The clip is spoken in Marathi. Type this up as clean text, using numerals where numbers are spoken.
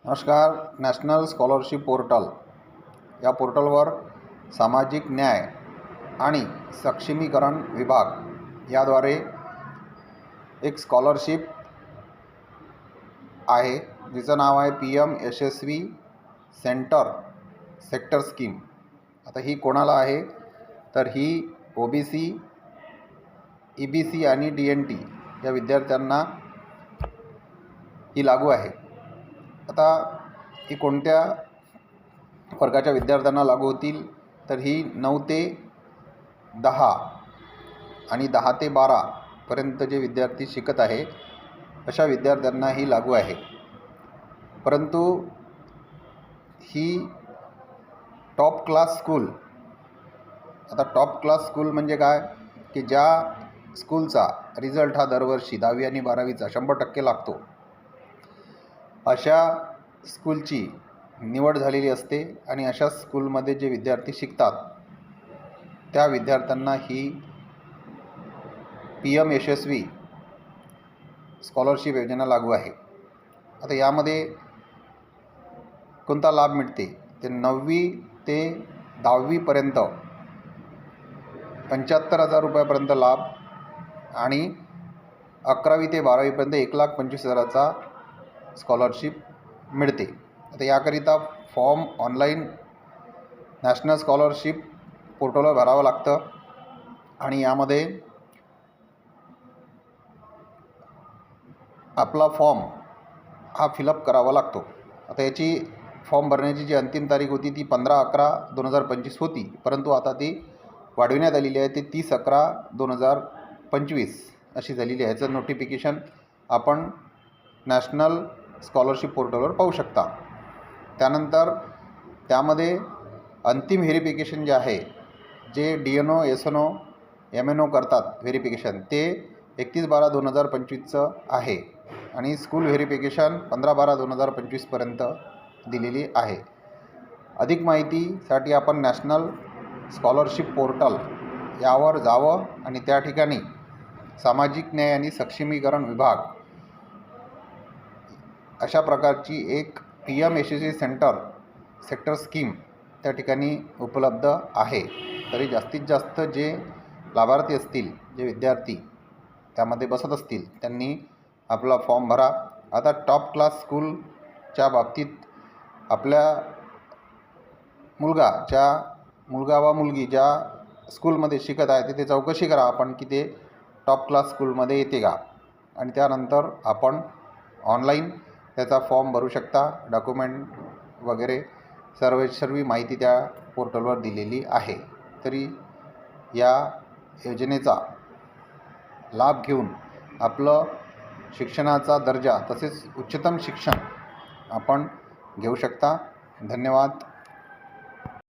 नमस्कार. नॅशनल स्कॉलरशिप पोर्टल या पोर्टलवर सामाजिक न्याय आणि सक्षमीकरण विभाग याद्वारे एक स्कॉलरशिप आहे जिचं नाव आहे PM यशस्वी सेक्टर स्कीम. आता ही कोणाला आहे तर ही OBC, EBC आणि DNT या विद्यार्थ्यांना ही लागू आहे. आता ही कोणत्या वर्गाच्या विद्यार्थ्यांना लागू होतील तर ही 9 ते 10 आणि 10 ते 12 पर्यंत जे विद्यार्थी शिकत आहे अशा विद्यार्थ्यांना ही लागू आहे. परंतु ही टॉप क्लास स्कूल, आता टॉप क्लास स्कूल म्हणजे काय की ज्या स्कूलचा रिझल्ट हा दरवर्षी 10वी आणि 12वीचा 100% लागतो अशा स्कूलची निवड झालेली असते आणि अशा स्कूलमध्ये जे विद्यार्थी शिकतात त्या विद्यार्थ्यांना ही PM यशस्वी स्कॉलरशिप योजना लागू आहे. आता यामध्ये कोणता लाभ मिळते ते 9वी ते 10वीपर्यंत 75,000 रुपयापर्यंत लाभ आणि 11वी ते 12वीपर्यंत 1,25,000चा स्कॉलरशिप मिळते. आता याकरिता फॉर्म ऑनलाईन नॅशनल स्कॉलरशिप पोर्टलवर भरावं लागतं आणि यामध्ये आपला फॉर्म हा फिलअप करावा लागतो. आता याची फॉर्म भरण्याची जी अंतिम तारीख होती ती 15/11/2025 होती, परंतु आता ती वाढविण्यात आलेली आहे. ते 30/11/2025 अशी झालेली आहे. याचं नोटिफिकेशन आपण नॅशनल स्कॉलरशिप पोर्टलवर पाहू शकता. त्यानंतर त्यामध्ये अंतिम व्हेरिफिकेशन जे आहे, जे DNO, SNO, MNO करतात व्हेरिफिकेशन, ते 31/12/2025 आहे आणि स्कूल व्हेरिफिकेशन 15/12/2025पर्यंत दिलेली आहे. अधिक माहितीसाठी आपण नॅशनल स्कॉलरशिप पोर्टल यावर जावं आणि त्या ठिकाणी सामाजिक न्याय आणि सक्षमीकरण विभाग अशा प्रकारची एक PM यशस्वी सेक्टर स्कीम त्या ठिकाणी उपलब्ध आहे. तरी जास्तीत जास्त जे लाभार्थी असतील, जे विद्यार्थी त्यामध्ये बसत असतील, त्यांनी आपला फॉर्म भरा. आता टॉप क्लास स्कूलच्या बाबतीत आपल्या मुलगा व मुलगी ज्या स्कूलमध्ये शिकत आहे तिथे चौकशी करा आपण की ते टॉप क्लास स्कूलमध्ये येते का, आणि त्यानंतर आपण ऑनलाईन त्याचा फॉर्म भरू शकता. डॉक्युमेंट वगैरे सर्व माहिती त्या पोर्टलवर दिलेली आहे. तरी या योजनेचा लाभ घेऊन आपलं शिक्षणाचा दर्जा तसेच उच्चतम शिक्षण आपण घेऊ शकता. धन्यवाद.